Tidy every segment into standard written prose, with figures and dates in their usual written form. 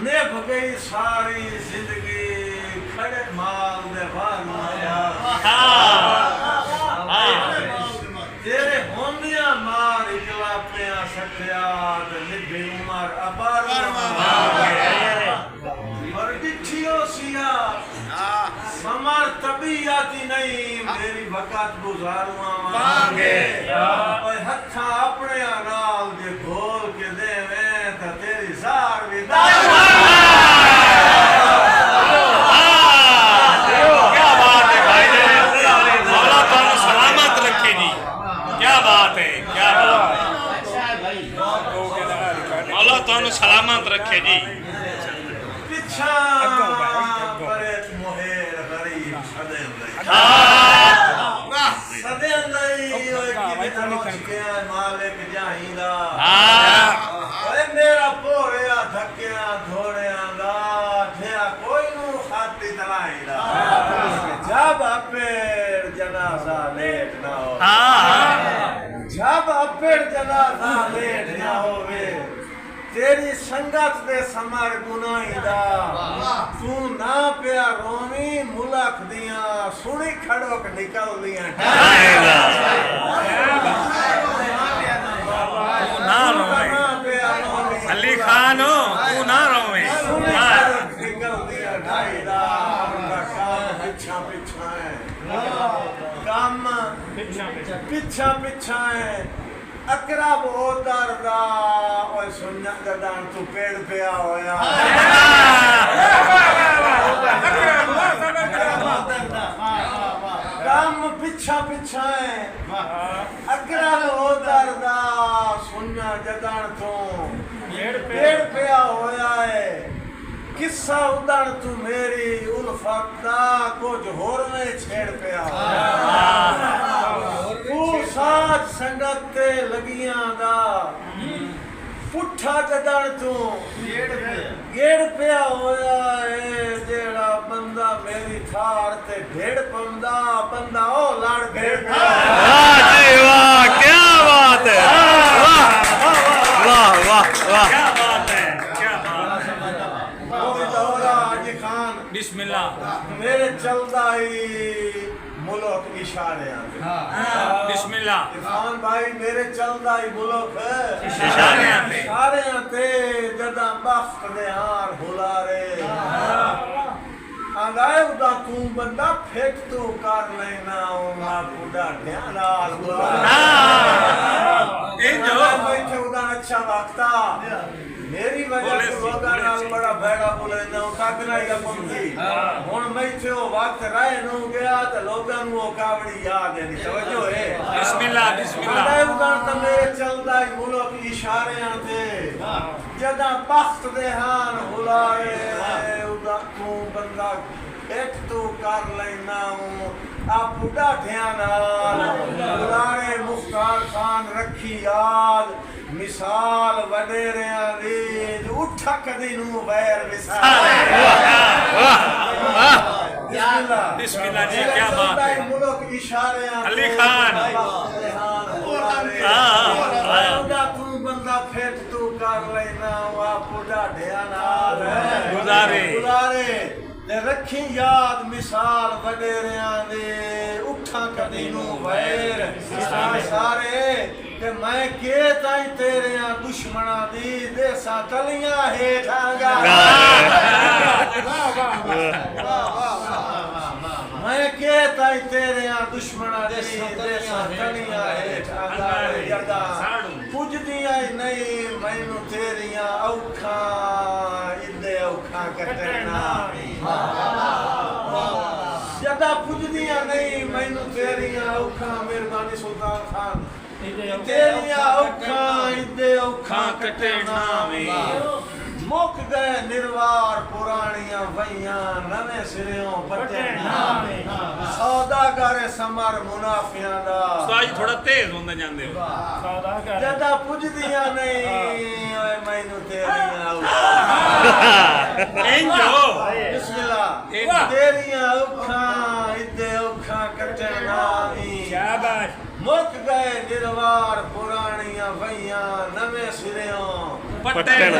निभ गई सारी जिंदगी खड़े माल दे तेरे होंदिया मार इकला पिया सत्या निभी उमर अपार और डिठियो सिया समर तबीयती नहीं मेरी वक़्त गुजारुआ मांगे और हथा अपने नाल जे घोल के देवे तो तेरी जार भी क्या बात है भाई ने मौला तुहानू सलामत रखे जी। क्या बात है, क्या बात है, मौला तुहानू सलामत रखे जी। पिछा परे मोहेर गरीब सदेन नहीं ओए कि के मालिक जाहिंदा ओए मेरा पोरिया धक्किया धोड़िया दा ठिया कोई नू खाती तलाईदा जब अपेर जनाजा लेट ना हो जब अपेर जनाजा लेट ना होवे तेरी संगत दे समर गुनाहीदा तू ना पिया रोमी मुलक दिया सुनी खड़ोक निकल दिया अली खान हो तू ना रोवे निकल दिया ढाईदा पिछा पिछा है काम पिछा पिछा है अकरब ओ दरदा और सुन्नत गदान तू पेड़ पे होया काम पिछा पिछा है अकरब ओ दरदा सुन्नत गदान तू पेड़ पे होया है किस्सा उदण तू मेरी उल्फत दा कुछ होर में छेड़ पे तू साथ संगत ते लगियां दा पुठा जदण तू गेड़ पे होया है जेड़ा बंदा मेरी थार ते ढेड़ पंदा बंदा ओ लड़ भेड़ वाह जी वाह, क्या बात है, वाह वाह वाह, क्या बात है, क्या बात है। बिस्मिल्लाह मेरे चलदा ही मुल्क इशारे बिस्मिल्लाह इरफान भाई मेरे चलदा ही मुल्क इशारे ते जदा बख्त दे हार हुलारे आंदाए उदा तू बंदा फेट तू कर लेना उमा बुढ़ा ध्यानाल इंजो बैठे उदा अच्छा वक्ता मेरी वजह से लोगां नाल बड़ा भैड़ा बोले ना तक नहीं अपंदी हुन मैं थे ओ वक्त रहे नु गया ते लोगां नु ओ कावड़ी याद है तवज्जो है बिस्मिल्लाह बिस्मिल्लाह आंदाए उदा ते मेरे चलदा ही मुल्क इशारे ते जदा बख्त दे हान हुलाए उदा तू बंदा एक तू कर लेना आ बुढ़ा ध्यानाल बुलारे मुख्तार खान रखी याद मिसाल वडेरियां दी उठा कदी नू वैर मिसाल बिस्मिल्लाह जी, क्या बात है। मुल्क इशारे अली खान तू बंदा फेट तू कर लेना आ बुढ़ा ध्यानाल गुजारे ते रखी याद मिसाल वडेरियां दे उठा कदी नू वैर सारे ते मैं के ताई तेरे दुश्मना दी देसा तलियां हेठांगा मैं के ताई तेरे दुश्मना दी देसा तलियां हेठांगा जदा पुजदियां नहीं मैनू तेरियां औखा इंदे औखा कटना जदा पुजदियां नहीं मैनू तेरियां औखा मेहरबानी सुल्तान खान तेरियां औखा इंदे औखा कटना मुक गए निर्वार पुरानियां वैयां नवे सिरों पटना सौदागर समर मुनाफियां दा साज थोड़ा तेज होंदा जांदे हो जदा पुजदियां नहीं ओए मैनू तेरियां इंजो बिस्मिल्लाह तेरियां औखा इंदे औखा कटना शाबाश मुक गए निर्वार वहियां नवे सिरियों पट्टण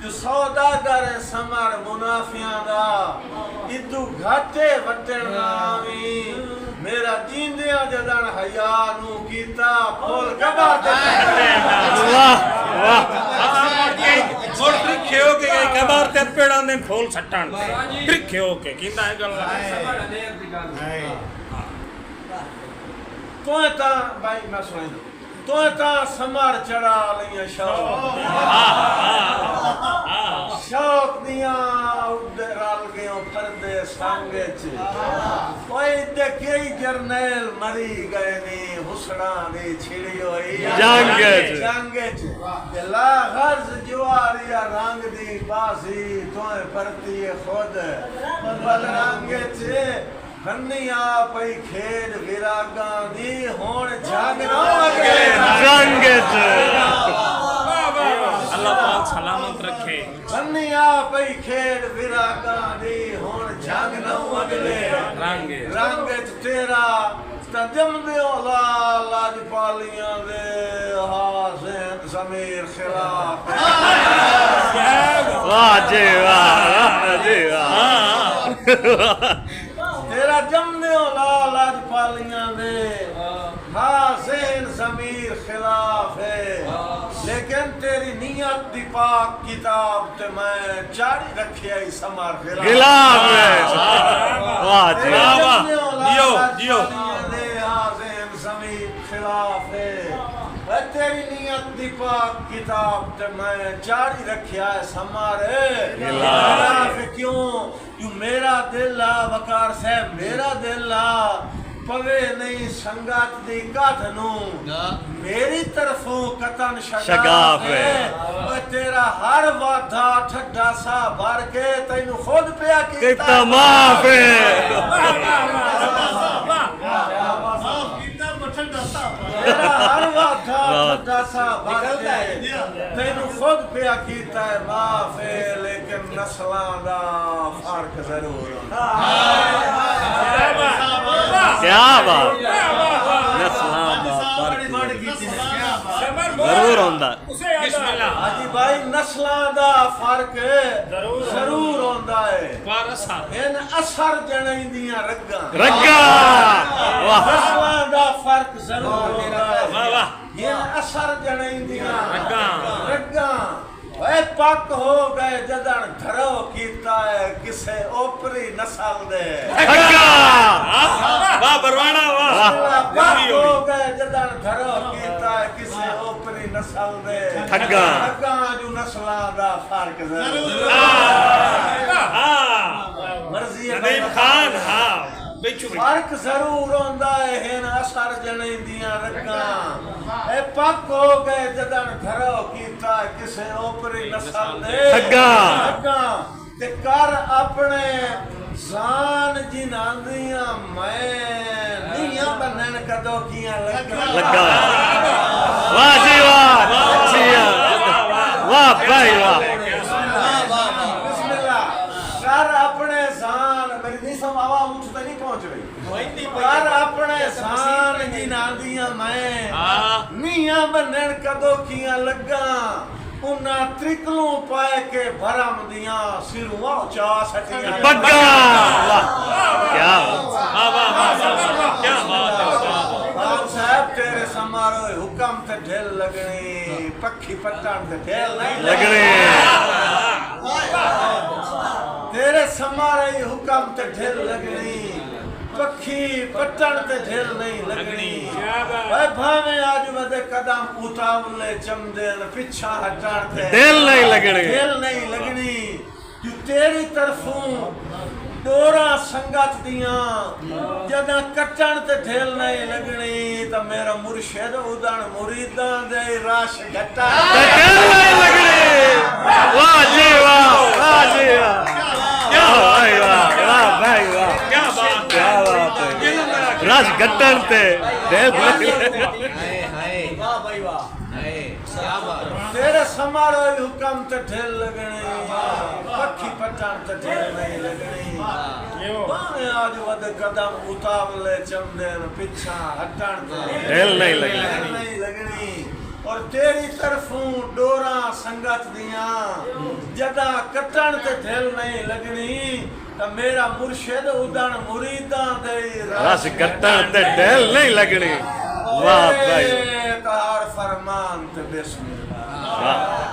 जो सौदागर समर मुनाफियां दा इदू घाटे वटण नावी मेरा जींदियां जदन हया नू कीता फुल कबा दे वाह वाह और ट्रिक हो के कबार ते पेड़ां दे फूल सट्टण ट्रिक हो के कींदा है गल तो ता भाई मैं सुन तो ता समर चढ़ा लिया शौक शौक दिया रल गयो फरदे संगे च ओए देखे जरनैल मरी गए नी हुसना दी छिड़ी होई जंगे च ला गर्ज जुआरिया रंग दी बासी तोए परती खुद बल रंगे च हन्निया पई खेड विरागा दी होण जागना जंग अल्लाह पाक सलामत रखे हन्निया पई खेड विरागा दी होण जागना अगले रंग च तेरा तजम दे लाज पालियां दे हाज़िन ज़मीर खिलाफ वाह जी वाह तेरा जमने लाज पालियां दे हाज़िन ज़मीर खिलाफ है लेकिन तेरी नियत दी पाक किताब ते मैं जारी रखिया ही समर खिलाफ है वाह जी वाह दियो हाज़िन ज़मीर खिलाफ है तेरी नियत दी पाक किताब ते मैं जारी रखिया है समर खिलाफ क्यों यू मेरा दिल आ वकार साहब मेरा दिल आ पवे नहीं संगत दी काठ नू मेरी तरफों कतन शगाफ है ओए तेरा हर वादा ठड्डा सा भर के तैनू खुद पिया कीता माफ है तेरा हर वादा ठड्डा सा भर के तैनू खुद पिया कीता है माफ है लेकिन नस्लां दा फर्क जरूर क्या बात जरूर होंदा हाजी भाई नस्लां दा फर्क जरूर होंदा है इन असर जणैंदियां रग्गां वाह नस्लां दा फर्क जरूर होंदा है इन असर जणैंदियां रग्गां ओए पक हो गए जदन घरो कीता है किसे ओपरी नस्ल दे वाह बरवाना वाह पक हो गए जदन घरो कीता है किसे ओपरी नस्ल दे ठग्गा जो नस्लां दा फर्क जरूर मर्जी नदीम खान हां बेचू फर्क जरूर होंदा है हिन असर जणैंदियां रग्गां ए पक हो गए जदन घरो कीता किसे ओपरी नस्ल दे ठग्गा ते कर अपने जान जिनांदियां मैं नीयां बनन कदों कियां लगा वाह जी वाह वाह भाई वाह कर अपने जान मेरी नहीं समावा मुझ तक नहीं पहुंच रही कर अपने जान जिनांदियां मैं नीयां बनन कदों कियां लगा उन्ना त्रिकलों पाए के भरम दियां सिरुआ चा सटियां बग्गा क्या बाप साहब तेरे समारोह हुक्म ते ढेल लगनी पक्षी पट्टन ते ढेल नहीं लगने तेरे समारोह हुक्म ते ढेल लगनी पक्षी पट्टन ते ढेल नहीं लगनी ओए भावे आज वदे कदम उतावले चमदेन पिछा हटण ते ढेल नहीं लगनी जो तेरी तरफों डोरा संगत दियां जदा कटण ते ढेल नहीं लगनी तो मेरा मुर्शिद उदन मुरीदां दे रश घटा ढेल नहीं लगनी वाह जी वाह क्या भाई वाह क्या बात है रस गट्टन ते ढेल तेरे समारो हुक्म ते ढिल लगनी पखी पटन ते ढिल नहीं लगनी बाने आज वद कदम उतावले चंदे न पिछा हटन ते ढिल नहीं नहीं लगनी और तेरी तरफों डोरा संगत दिया जदा कटन ते ढिल नहीं लगनी तो मेरा मुर्शिद उदन मुरीदा दे रस कटन ते ढिल नहीं लगनी वाह भाई हर फरमान ते बिस्मिल्लाह वाह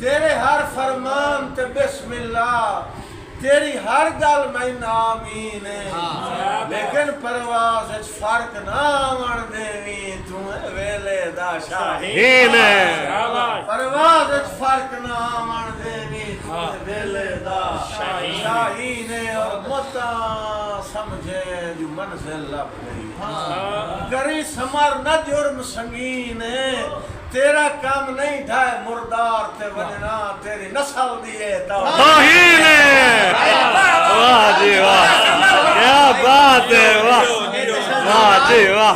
तेरे हर फरमान ते बिस्मिल्लाह तेरी हर गल मैं आमीन है लेकिन परवाज़ विच फर्क ना आवन देवी तू वेले दा शाहीन परवाज़ विच फर्क ना आवन देवी तू वेले दा शाहीन और मुता समझे जो मंजिल लभ गई करी समर न जुर्म संगीन है तेरा काम नहीं ढाए मुर्दार ते वजना तेरी नस्ल दिए तौहीन है वाह जी वाह क्या बात है वाह जी वाह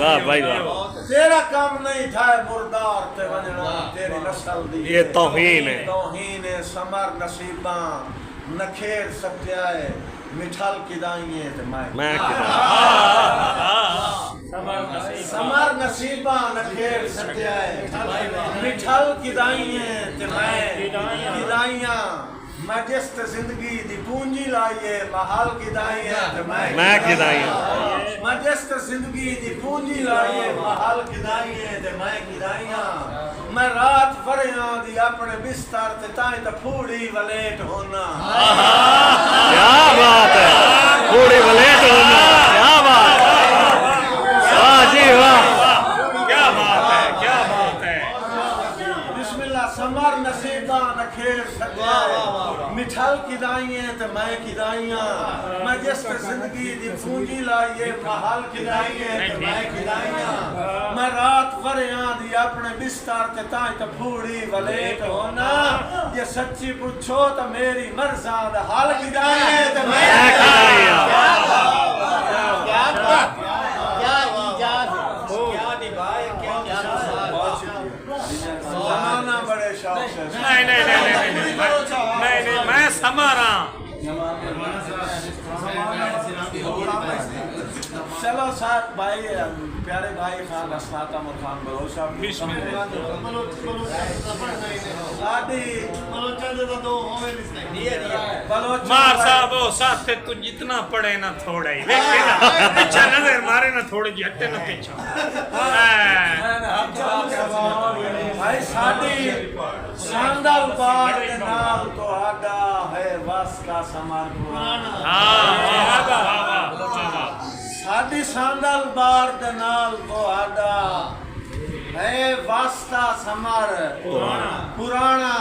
वाह भाई वाह तेरा काम नहीं ढाए मुर्दार ते वजना तेरी नस्ल दिए ये तौहीन है समर नसीबा नखेर सत्याए मिठाल किदाइए ते मैं समर नसीबा नखेर सत्याए मिठाल किदाइए ते मैं किदाइया मैं जिस जिंदगी दी पूंजी लाइए महल किदाइए ते मैं किदाइया मैं जिस जिंदगी दी पूंजी लाइए महल किदाइए ते मैं किदाइया मैं रात फरियां दी अपने बिस्तर ते ताई ते फूड़ी वलेट होना क्या बात है फूड़ी वलेट होना क्या बात वाह जी वाह क्या बात है क्या बात है बिस्मिल्लाह समर नसीबा नखेर सत्याए मिठाल किदाइए ते मैं किदाइया मैं जिस जिंदगी दी पूंजी लाइए महल किदाइए ते मैं किदाइया मैं रात वरियां दी अपने बिस्तर ते ताई ते फूड़ी वलेट होना ये सच्ची पूछो तो मेरी मर्ज़ा दा हाल किदाइए ते मैं किदाइया क्या इजाज़ क्या निभाए क्या ज़माना बड़े शौक से नहीं मैं समारा चलो साथ भाई प्यारे भाई खान असनाता खान बलोच साहब मार साहब वो साथ थे तू जितना पढ़े ना थोड़ा ही देखे ना पीछे नजर मारे ना थोड़ी जी हटे ना पीछे भाई साडी सांदल बाड़ के नाल तो आदा है वास्ता समार पुराना साडी सांदल बाड़ के नाल तो आदा है वास्ता समार पुराना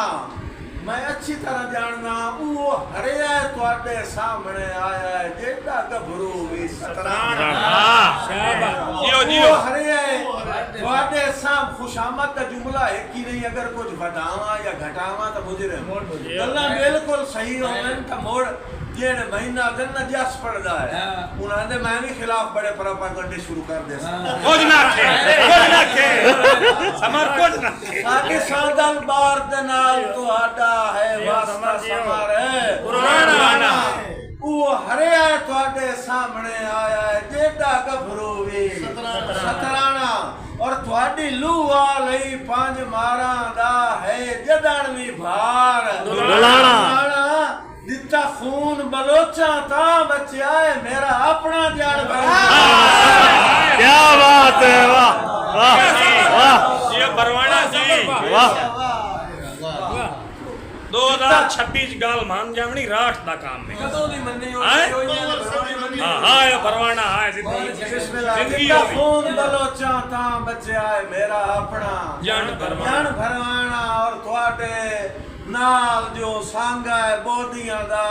मैं अच्छी तरह जानना वो हरिया तुहाडे सामने आया है जेड़ा गभरू भी सतराना वो हरिया तुहाडे साम खुशामद का जुमला है कि नहीं अगर कुछ घटावा या घटावा तो मुजरिम गल्ला बिल्कुल सही होवन तो मोड़ जेड़ महीना दिन न जस पड़दा है उन्होंने मैं भी खिलाफ बड़े प्रोपेगेंडे शुरू कर दे कुछ ना खे समर कुछ ना खे साके सांदल बार दे नाल तुहाडा है वास्ता समर है पुराना वो हरिया तुहाडे सामने आया है जेड़ा गभरू भी सतराना और तुहाडी लूआ लई पंज मारा दा है जदन भी भार दुलाना दिता खून बलोचा ता बच्चा है मेरा अपना जान क्या बात है वाह वाह वाह ये परवाना जी वाह 2026 गाल मान जावनी राठ दा काम में कदों दी मन्नी हां ये परवाना है जिंदगी खून बलोचा ता बच्चा है मेरा अपना जान भरवाना और तुहाडे नाल जो सांगा है बोदियां दा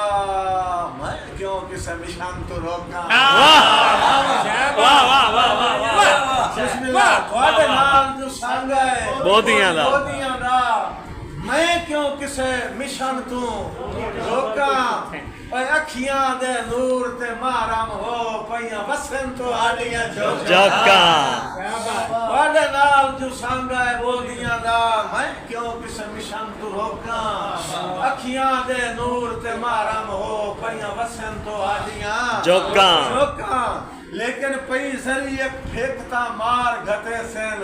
मैं क्यों किसे मिशान तो रोका वाह वाह वाह बिस्मिल्लाह तुहाडे नाल जो सांगा है बोदियां दा मैं क्यों किसे मिशन तू रोका ओए अखियां दे नूर ते मारम हो पईयां वसन तो आडियां जोका साढ़े नाल जो सांगा है बोलियां दा मैं क्यों किस मिशन तू रोका अखियां दे नूर ते मारम हो पईयां वसन तो आदियां जोका लेकिन पई सरी एक फेंकता मार घटे सेन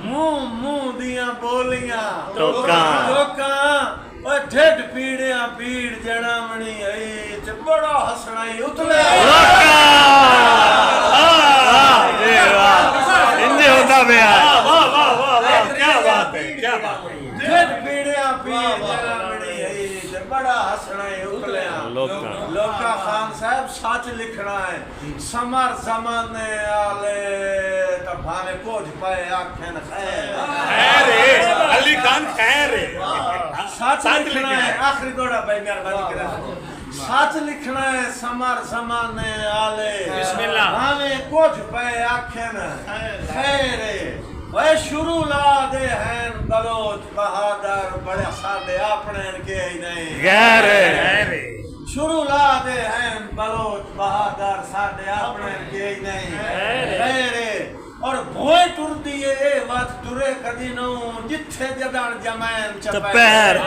मुंह दियां बोलियां जोका ओ ढिड पीड़ियां पीड़ जड़ामणी आई ते बड़ा हसना ही उतले इंजे होता बेया क्या बात है ढिड पीड़ियां पीड़ जड़ामणी आई ते बड़ा हसना ही उतले लोका खान साहब सच लिखना है समर जमाने आले तो भावे कुछ पाए आखें खैर अली खान खैर सच लिखना है आखिरी दौड़ा भाई मेहरबानी करा सच लिखना है समर जमाने आले बिस्मिल्लाह भावे कुछ पाए आखें खैर वह शुरू ला दे हैं बलोच बहादुर बड़े सादे अपने के ही नहीं गैर शुरू ला दे हैं बलोच बहादुर सादे अपने के ही नहीं गैरे और भोए टुर दिए ए वत टुरे कदी नो जिथे जदन जमैन चपैर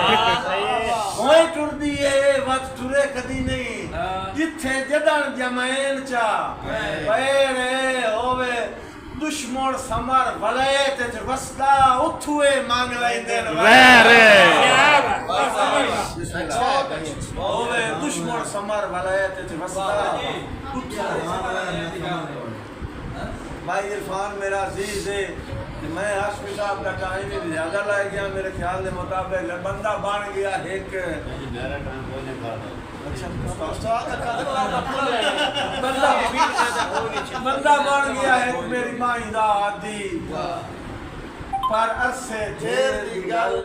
भोए टुर दिए ए वत टुरे कदी नहीं जिथे जदन जमैन चा पैरे होवे दुश्मन समर वलैत च वसदा उठुए मांग लैंदे वेरे होवे दुश्मन समर वलैत च वसदा भाई इरफान मेरा अजीज है मैं हाशमी साहब का टाइम भी ज्यादा लग गया मेरे ख्याल के मुताबिक बंदा बन गया एक बंदा बन गया है मेरी माई दा आदि पर अरसे जेर दी गल